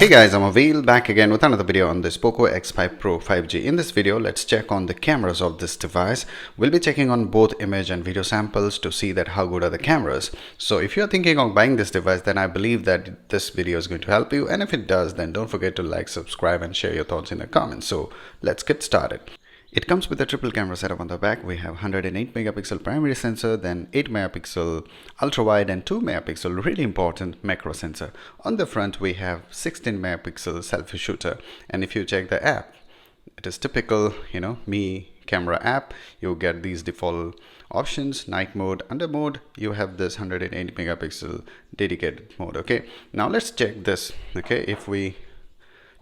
Hey guys, I'm Avil back again with another video on this Poco X5 Pro 5G. In this video, let's check on the cameras of this device. We'll be checking on both image and video samples to see that how good are the cameras. So if you're thinking of buying this device, then I believe that this video is going to help you. And if it does, then don't forget to like, subscribe and share your thoughts in the comments. So let's get started. It comes with a triple camera setup on the back. We have 108 megapixel primary sensor, then 8 megapixel ultra wide and 2 megapixel really important macro sensor. On the front we have 16 megapixel selfie shooter, and if you check the app, it is typical, Mi camera app. You get these default options: night mode, under mode. You have this 108 megapixel dedicated mode. Okay, now let's check this. Okay, if we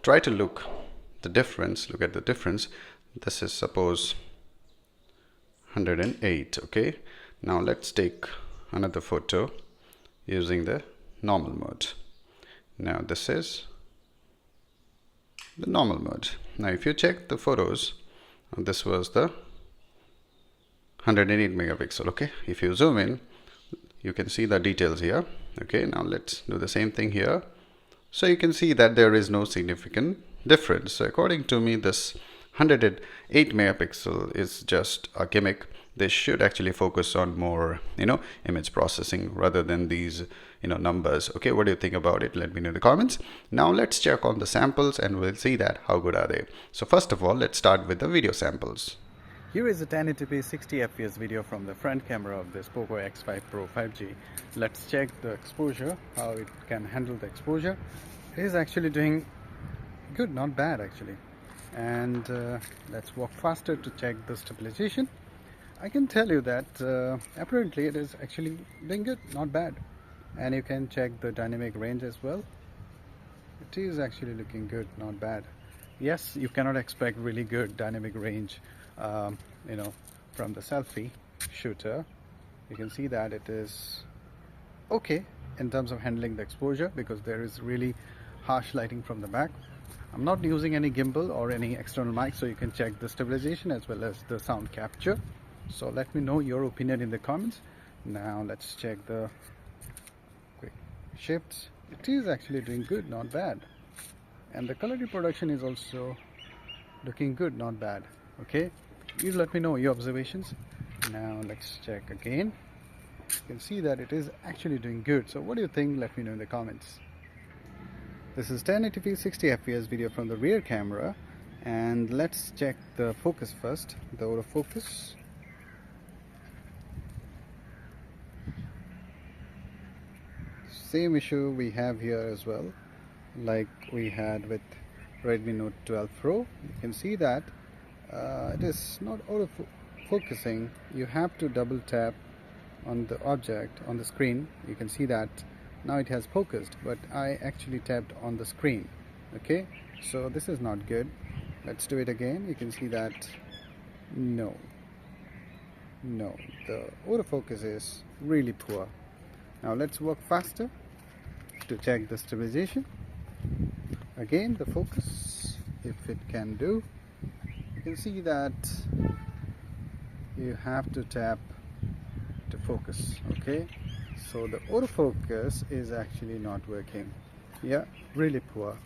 try to look at the difference. This is suppose 108. Okay, now let's take another photo using the normal mode. Now this is the normal mode. Now if you check the photos, this was the 108 megapixel. Okay, if you zoom in, you can see the details here. Okay, now let's do the same thing here. So you can see that there is no significant difference. So according to me, this 108 megapixel is just a gimmick. They should actually focus on more, image processing rather than these, numbers. Okay, what do you think about it? Let me know in the comments. Now let's check on the samples and we'll see that how good are they. So first of all, let's start with the video samples. Here is a 1080p 60 fps video from the front camera of this Poco X5 Pro 5G. Let's check the exposure, how it can handle the exposure. It is actually doing good, not bad actually. And let's walk faster to check the stabilization. I can tell you that apparently it is actually doing good, not bad. And you can check the dynamic range as well. It is actually looking good, not bad. Yes, you cannot expect really good dynamic range from the selfie shooter. You can see that it is okay in terms of handling the exposure because there is really harsh lighting from the back. I'm not using any gimbal or any external mic, so you can check the stabilization as well as the sound capture. So let me know your opinion in the comments. Now let's check the quick shifts. It is actually doing good, not bad. And the color reproduction is also looking good, not bad. Okay, please let me know your observations. Now let's check again. You can see that it is actually doing good. So what do you think? Let me know in the comments. This is 1080p 60 fps video from the rear camera, and let's check the focus first, the autofocus. Same issue we have here as well, like we had with Redmi Note 12 Pro. You can see that it is not autofocusing. You have to double tap on the object on the screen. You can see that now it has focused, but I actually tapped on the screen. Okay, so this is not good. Let's do it again. You can see that no, the autofocus is really poor. Now let's work faster to check the stabilization. Again, the focus, if it can do, you can see that you have to tap to focus. Okay, so the autofocus is actually not working. Yeah, really poor.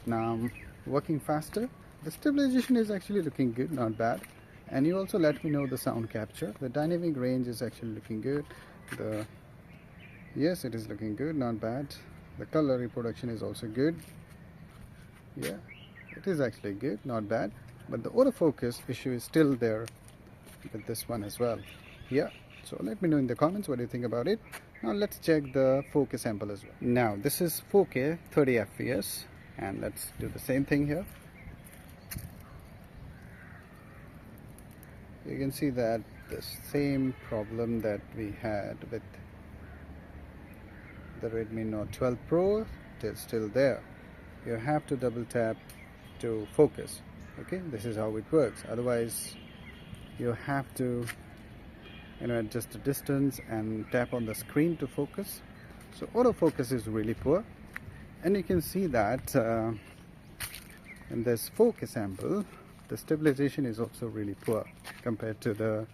Now I'm working faster. The stabilization is actually looking good, not bad. And you also let me know the sound capture. The dynamic range is actually looking good. Yes, it is looking good, not bad. The color reproduction is also good. Yeah, it is actually good, not bad. But the autofocus issue is still there with this one as well. Yeah, so let me know in the comments what do you think about it. Now let's check the 4K sample as well. Now this is 4K 30 fps, and let's do the same thing here. You can see that the same problem that we had with the Redmi Note 12 Pro, it is still there. You have to double tap to focus. Okay, this is how it works. Otherwise you have to adjust the distance and tap on the screen to focus. So autofocus is really poor, and you can see that in this 4K sample the stabilization is also really poor compared to the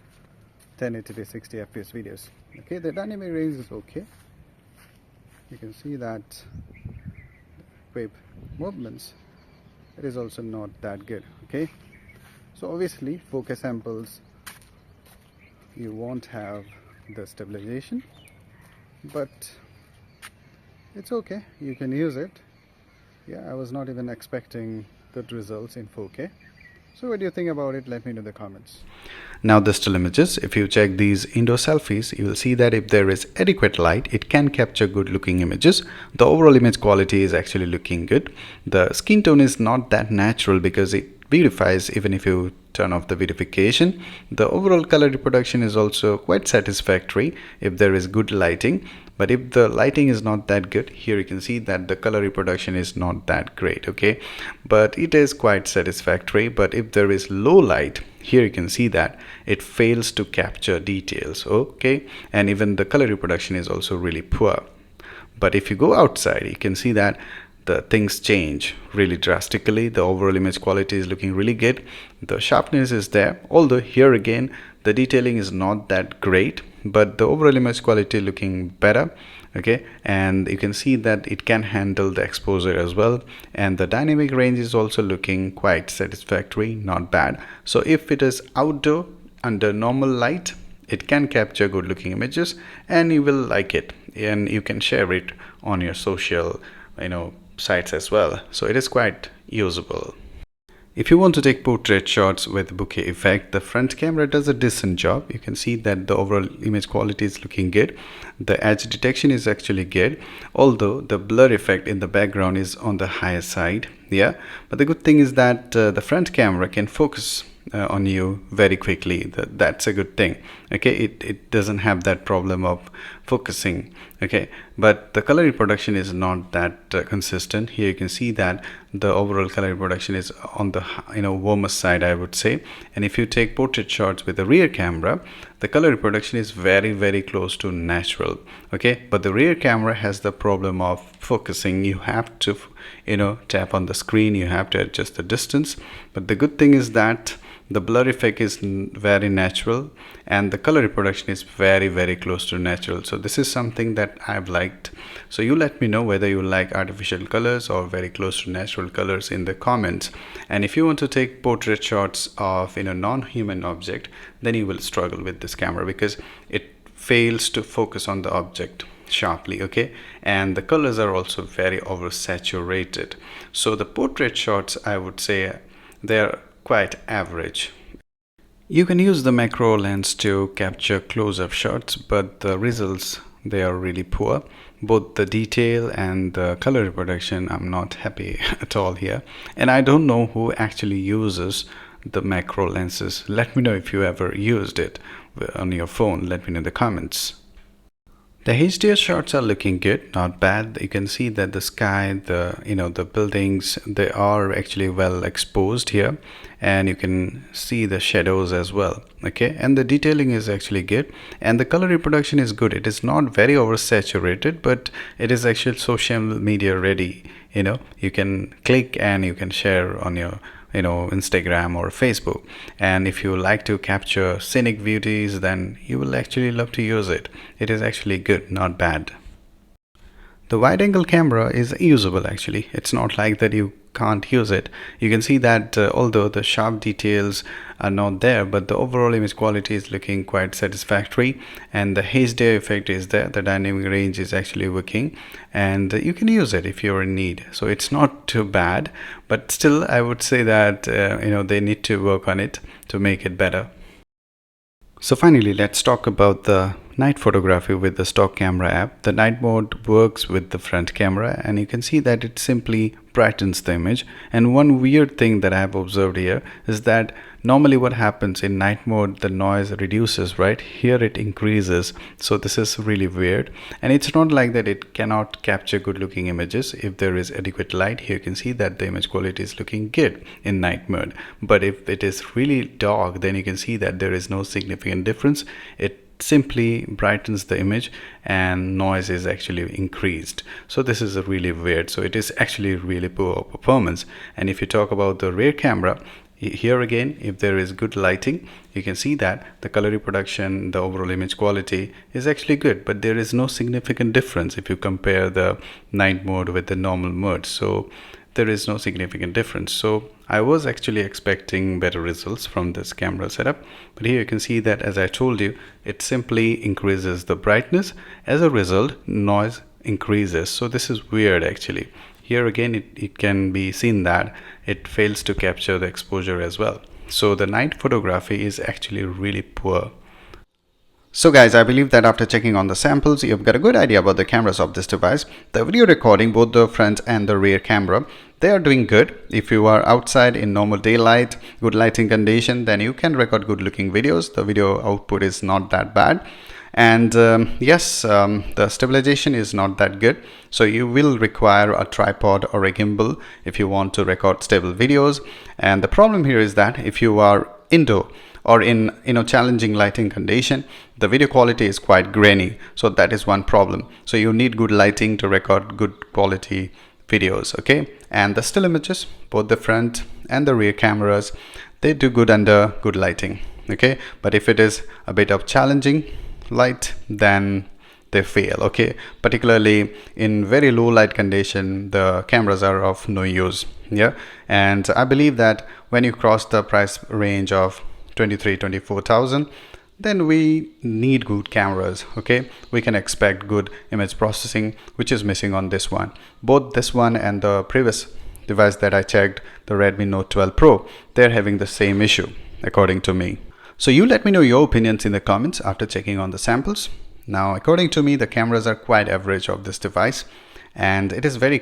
1080p 60 fps videos. Okay, the dynamic range is okay. You can see that whip movements, it is also not that good. Okay, so obviously 4K samples you won't have the stabilization, but it's okay, you can use it. Yeah, I was not even expecting good results in 4K. So what do you think about it? Let me know in the comments. Now the still images, if you check these indoor selfies, you will see that if there is adequate light, it can capture good looking images. The overall image quality is actually looking good. The skin tone is not that natural because it beautifies even if you turn off the beautification. The overall color reproduction is also quite satisfactory if there is good lighting. But if the lighting is not that good, here you can see that the color reproduction is not that great. Okay, but it is quite satisfactory. But if there is low light, here you can see that it fails to capture details. Okay, and even the color reproduction is also really poor. But if you go outside, you can see that the things change really drastically. The overall image quality is looking really good. The sharpness is there, although here again the detailing is not that great, but the overall image quality looking better. Okay, and you can see that it can handle the exposure as well, and the dynamic range is also looking quite satisfactory, not bad. So if it is outdoor under normal light, it can capture good looking images and you will like it, and you can share it on your social sites as well. So it is quite usable. If you want to take portrait shots with bokeh effect, the front camera does a decent job. You can see that the overall image quality is looking good. The edge detection is actually good, although the blur effect in the background is on the higher side. Yeah, but the good thing is that the front camera can focus on you very quickly. That's a good thing. Okay, it doesn't have that problem of focusing. Okay, but the color reproduction is not that consistent. Here you can see that the overall color reproduction is on the warmer side, I would say. And if you take portrait shots with the rear camera, the color reproduction is very close to natural. Okay, but the rear camera has the problem of focusing. You have to tap on the screen, you have to adjust the distance. But the good thing is that the blur effect is very natural and the color reproduction is very close to natural. So this is something that I've liked. So you let me know whether you like artificial colors or very close to natural colors in the comments. And if you want to take portrait shots of non-human object, then you will struggle with this camera because it fails to focus on the object sharply. Okay, and the colors are also very oversaturated. So the portrait shots, I would say, they're quite average. You can use the macro lens to capture close-up shots, but the results, they are really poor. Both the detail and the color reproduction, I'm not happy at all here. And I don't know who actually uses the macro lenses. Let me know if you ever used it on your phone. Let me know in the comments. The HDR shots are looking good, not bad. You can see that the sky, the buildings, they are actually well exposed here, and you can see the shadows as well. Okay, and the detailing is actually good, and the color reproduction is good. It is not very oversaturated, but it is actually social media ready. You can click and you can share on your Instagram or Facebook. And if you like to capture scenic beauties, then you will actually love to use it. It is actually good, not bad. The wide angle camera is usable actually. It's not like that you can't use it. You can see that although the sharp details are not there, but the overall image quality is looking quite satisfactory, and the HDR effect is there. The dynamic range is actually working, and you can use it if you're in need. So it's not too bad, but still I would say that they need to work on it to make it better. So finally, let's talk about the night photography with the stock camera app. The night mode works with the front camera, and you can see that it simply brightens the image. And one weird thing that I have observed here is that normally what happens in night mode, the noise reduces, right? Here it increases. So this is really weird, and it's not like that it cannot capture good looking images if there is adequate light. Here you can see that the image quality is looking good in night mode, but if it is really dark, then you can see that there is no significant difference. It simply brightens the image and noise is actually increased. So this is really weird. So it is actually really poor performance. And if you talk about the rear camera, Here again, if there is good lighting, you can see that the color reproduction, the overall image quality is actually good, but there is no significant difference if you compare the night mode with the normal mode. So there is no significant difference. So I was actually expecting better results from this camera setup, but here you can see that, as I told you, it simply increases the brightness. As a result, noise increases. So this is weird actually. Here again, it can be seen that it fails to capture the exposure as well. So the night photography is actually really poor. So guys, I believe that after checking on the samples, you've got a good idea about the cameras of this device. The video recording, both the front and the rear camera, they are doing good. If you are outside in normal daylight, good lighting condition, then you can record good looking videos. The video output is not that bad. And the stabilization is not that good, so you will require a tripod or a gimbal if you want to record stable videos. And the problem here is that if you are indoor or in challenging lighting condition, the video quality is quite grainy. So that is one problem. So you need good lighting to record good quality videos. Okay, and the still images, both the front and the rear cameras, they do good under good lighting. Okay, but if it is a bit of challenging light, then they fail. Okay, particularly in very low light condition, the cameras are of no use. Yeah, and I believe that when you cross the price range of 24,000, then we need good cameras. Okay, we can expect good image processing, which is missing on this one. Both this one and the previous device that I checked, the Redmi Note 12 Pro, they're having the same issue according to me. So you let me know your opinions in the comments after checking on the samples. Now, according to me, the cameras are quite average of this device, and it is very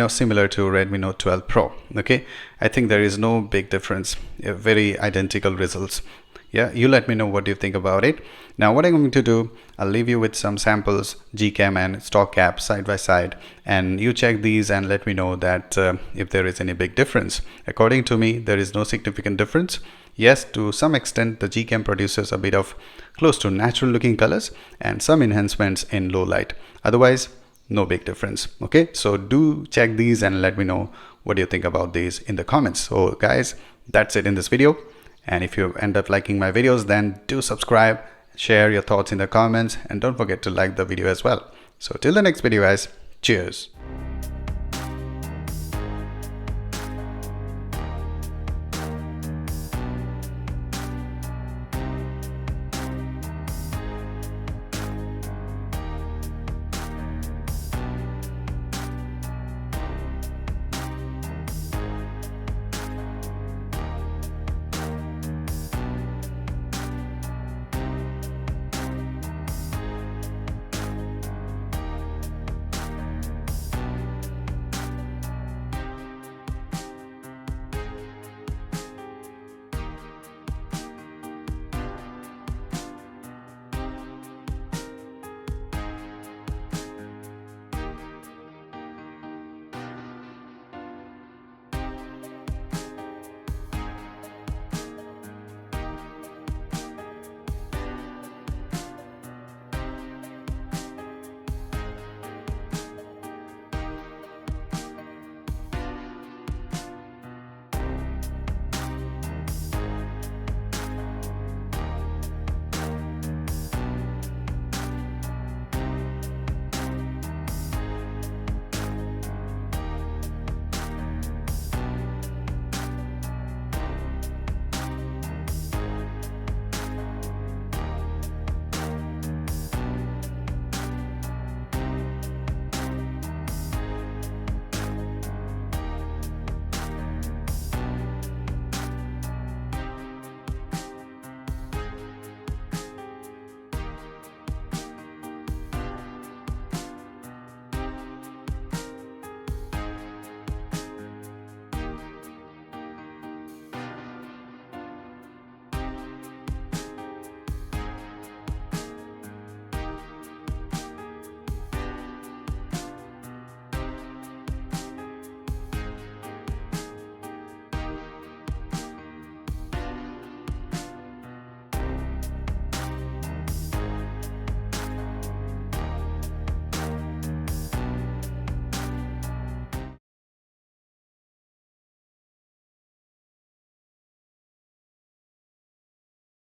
similar to Redmi Note 12 Pro. Okay, I think there is no big difference, very identical results. Yeah, you let me know what you think about it. Now what I'm going to do, I'll leave you with some samples, Gcam and StockCap side by side, and you check these and let me know that if there is any big difference. According to me, there is no significant difference. Yes, to some extent the Gcam produces a bit of close to natural looking colors and some enhancements in low light. Otherwise, no big difference. Okay, so do check these and let me know what you think about these in the comments. So guys, that's it in this video. And if you end up liking my videos, then do subscribe, share your thoughts in the comments, and don't forget to like the video as well. So till the next video guys, cheers.